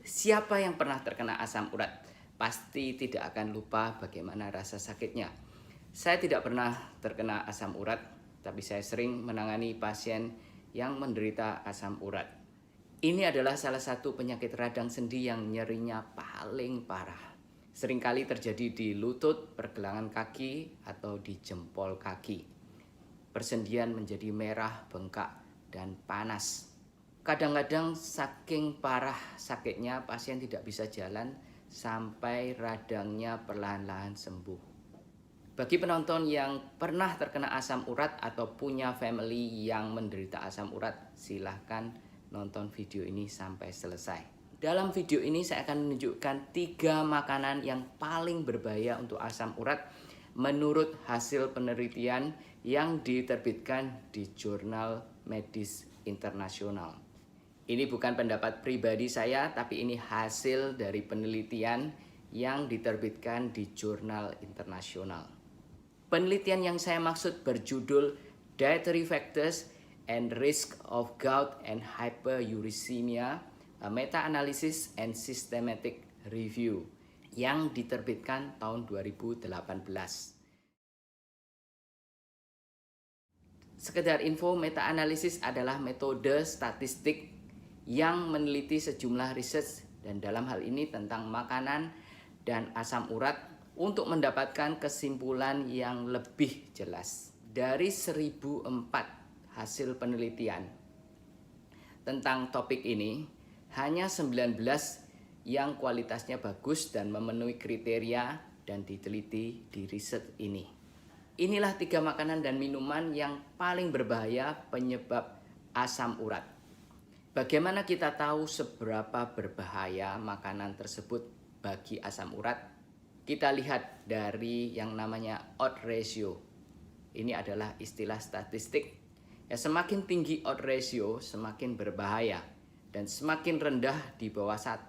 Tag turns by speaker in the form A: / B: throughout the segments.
A: Siapa yang pernah terkena asam urat pasti tidak akan lupa bagaimana rasa sakitnya. Saya tidak pernah terkena asam urat, tapi saya sering menangani pasien yang menderita asam urat. Ini adalah salah satu penyakit radang sendi yang nyerinya paling parah. Seringkali terjadi di lutut, pergelangan kaki, atau di jempol kaki. Persendian menjadi merah, bengkak, dan panas. Kadang-kadang saking parah sakitnya pasien tidak bisa jalan sampai radangnya perlahan-lahan sembuh. Bagi penonton yang pernah terkena asam urat atau punya family yang menderita asam urat, silahkan nonton video ini sampai selesai. Dalam video ini saya akan menunjukkan 3 makanan yang paling berbahaya untuk asam urat menurut hasil penelitian yang diterbitkan di jurnal medis internasional. Ini bukan pendapat pribadi saya, tapi ini hasil dari penelitian yang diterbitkan di jurnal internasional. Penelitian yang saya maksud berjudul Dietary Factors and Risk of Gout and Hyperuricemia, a Meta-Analysis and Systematic Review, yang diterbitkan tahun 2018. Sekedar info, meta-analisis adalah metode statistik yang meneliti sejumlah riset dan dalam hal ini tentang makanan dan asam urat untuk mendapatkan kesimpulan yang lebih jelas. Dari 1004 hasil penelitian tentang topik ini, hanya 19 yang kualitasnya bagus dan memenuhi kriteria dan diteliti di riset ini. Inilah 3 makanan dan minuman yang paling berbahaya penyebab asam urat. Bagaimana kita tahu seberapa berbahaya makanan tersebut bagi asam urat? Kita lihat dari yang namanya odds ratio. Ini adalah istilah statistik. Ya, semakin tinggi odds ratio semakin berbahaya. Dan semakin rendah di bawah 1,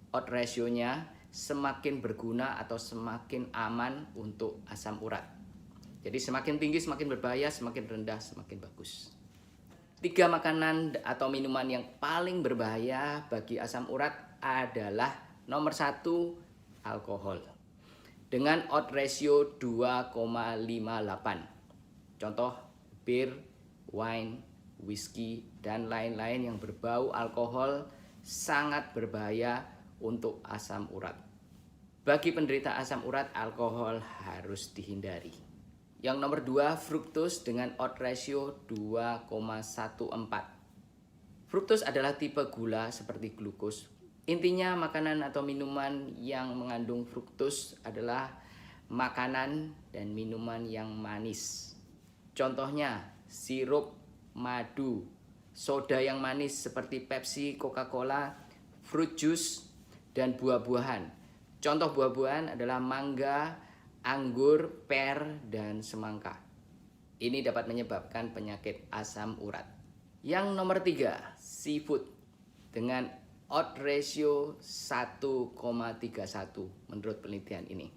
A: odds ratio-nya semakin berguna atau semakin aman untuk asam urat. Jadi semakin tinggi semakin berbahaya, semakin rendah semakin bagus. 3 makanan atau minuman yang paling berbahaya bagi asam urat adalah nomor 1, alkohol. Dengan odds ratio 2,58. Contoh, bir, wine, whisky, dan lain-lain yang berbau alkohol sangat berbahaya untuk asam urat. Bagi penderita asam urat, alkohol harus dihindari. Yang nomor 2, fruktos dengan odds ratio 2,14. Fruktos adalah tipe gula seperti glukos. Intinya makanan atau minuman yang mengandung fruktos adalah makanan dan minuman yang manis. Contohnya sirup, madu, soda yang manis seperti Pepsi, Coca-Cola, fruit juice, dan buah-buahan. Contoh buah-buahan adalah mangga, anggur, per, dan semangka. Ini dapat menyebabkan penyakit asam urat. Yang nomor 3, seafood dengan odds ratio 1,31 menurut penelitian ini.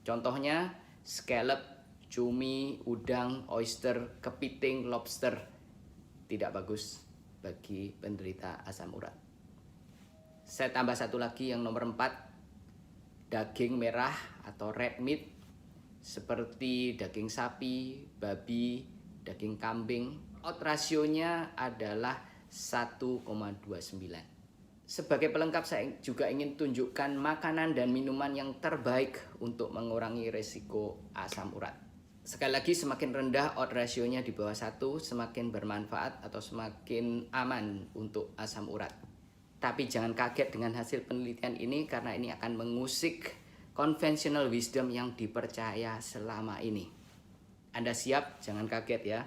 A: Contohnya scallop, cumi, udang, oyster, kepiting, lobster. Tidak bagus bagi penderita asam urat. Saya tambah satu lagi yang nomor 4, daging merah atau red meat seperti daging sapi, babi, daging kambing. Odds rasionya adalah 1,29. Sebagai pelengkap saya juga ingin tunjukkan makanan dan minuman yang terbaik untuk mengurangi resiko asam urat. Sekali lagi, semakin rendah odds rasionya di bawah 1 semakin bermanfaat atau semakin aman untuk asam urat. Tapi jangan kaget dengan hasil penelitian ini karena ini akan mengusik conventional wisdom yang dipercaya selama ini. Anda siap? Jangan kaget ya.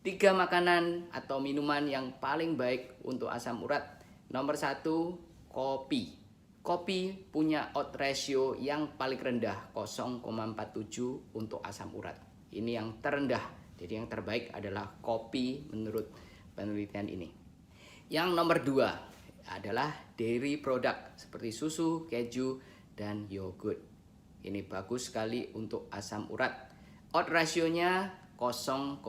A: 3 makanan atau minuman yang paling baik untuk asam urat. Nomor 1, kopi. Kopi punya odds ratio yang paling rendah, 0,47 untuk asam urat. Ini yang terendah. Jadi yang terbaik adalah kopi menurut penelitian ini. Yang nomor 2 adalah dairy product seperti susu, keju, dan yogurt. Ini bagus sekali untuk asam urat. Odds rasionya 0,56.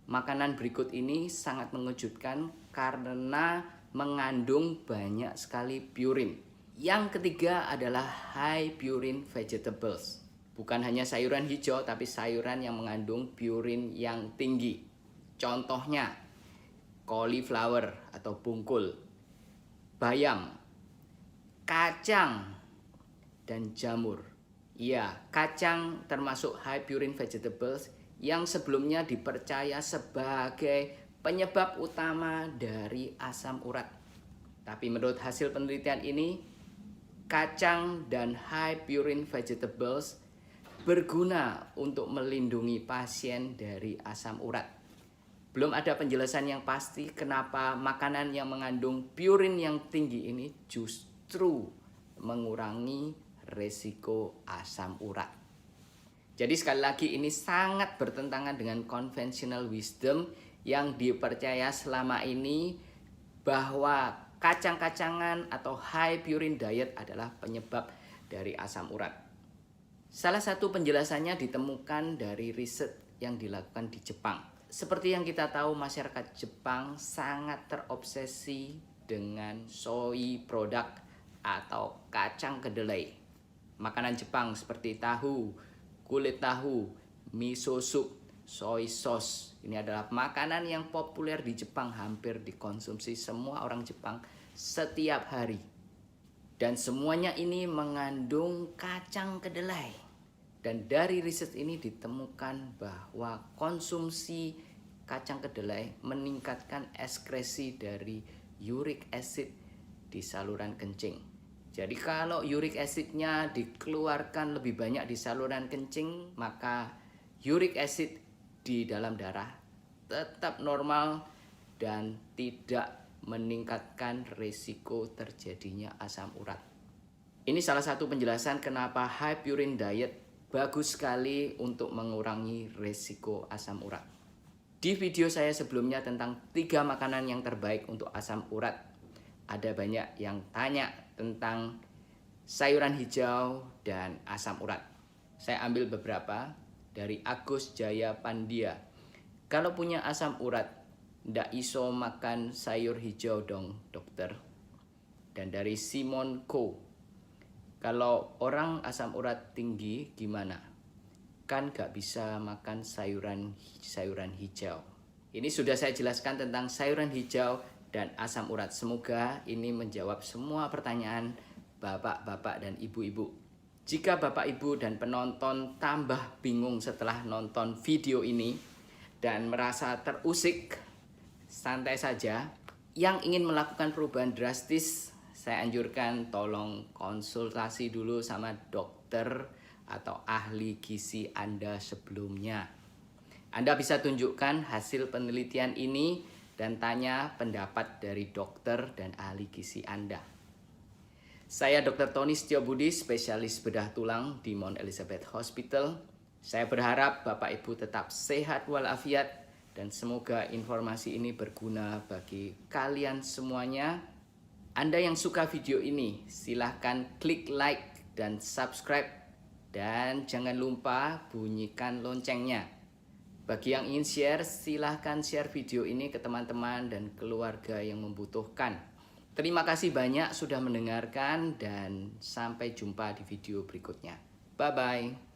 A: Makanan berikut ini sangat mengejutkan karena mengandung banyak sekali purin. Yang ketiga adalah high purin vegetables. Bukan hanya sayuran hijau, tapi sayuran yang mengandung purin yang tinggi. Contohnya, cauliflower atau bungkul, bayam, kacang, dan jamur. Iya, kacang termasuk high purin vegetables yang sebelumnya dipercaya sebagai penyebab utama dari asam urat. Tapi menurut hasil penelitian ini, kacang dan high purin vegetables berguna untuk melindungi pasien dari asam urat. Belum ada penjelasan yang pasti kenapa makanan yang mengandung purin yang tinggi ini justru mengurangi resiko asam urat. Jadi sekali lagi ini sangat bertentangan dengan conventional wisdom yang dipercaya selama ini bahwa kacang-kacangan atau high purin diet adalah penyebab dari asam urat. Salah satu penjelasannya ditemukan dari riset yang dilakukan di Jepang. Seperti yang kita tahu, masyarakat Jepang sangat terobsesi dengan soy produk atau kacang kedelai. Makanan Jepang seperti tahu, kulit tahu, miso soup, soy sauce. Ini adalah makanan yang populer di Jepang, hampir dikonsumsi semua orang Jepang setiap hari. Dan semuanya ini mengandung kacang kedelai. Dan dari riset ini ditemukan bahwa konsumsi kacang kedelai meningkatkan ekskresi dari uric acid di saluran kencing. Jadi kalau uric acidnya dikeluarkan lebih banyak di saluran kencing, maka uric acid di dalam darah tetap normal dan tidak meningkatkan risiko terjadinya asam urat. Ini salah satu penjelasan kenapa high purin diet bagus sekali untuk mengurangi risiko asam urat. Di video saya sebelumnya tentang 3 makanan yang terbaik untuk asam urat, ada banyak yang tanya tentang sayuran hijau dan asam urat. Saya ambil beberapa dari Agus Jaya Pandia. Kalau punya asam urat, ndak iso makan sayur hijau dong, dokter. Dan dari Simon Ko, kalau orang asam urat tinggi gimana? Kan gak bisa makan sayuran hijau. Ini sudah saya jelaskan tentang sayuran hijau dan asam urat. Semoga ini menjawab semua pertanyaan bapak-bapak dan ibu-ibu. Jika bapak ibu dan penonton tambah bingung setelah nonton video ini dan merasa terusik, santai saja. Yang ingin melakukan perubahan drastis, saya anjurkan tolong konsultasi dulu sama dokter atau ahli gizi Anda sebelumnya. Anda bisa tunjukkan hasil penelitian ini dan tanya pendapat dari dokter dan ahli gizi Anda. Saya Dr. Tony Setiobudi, spesialis bedah tulang di Mount Elizabeth Hospital. Saya berharap Bapak Ibu tetap sehat walafiat dan semoga informasi ini berguna bagi kalian semuanya. Anda yang suka video ini, silahkan klik like dan subscribe. Dan jangan lupa bunyikan loncengnya. Bagi yang ingin share, silahkan share video ini ke teman-teman dan keluarga yang membutuhkan. Terima kasih banyak sudah mendengarkan dan sampai jumpa di video berikutnya. Bye-bye.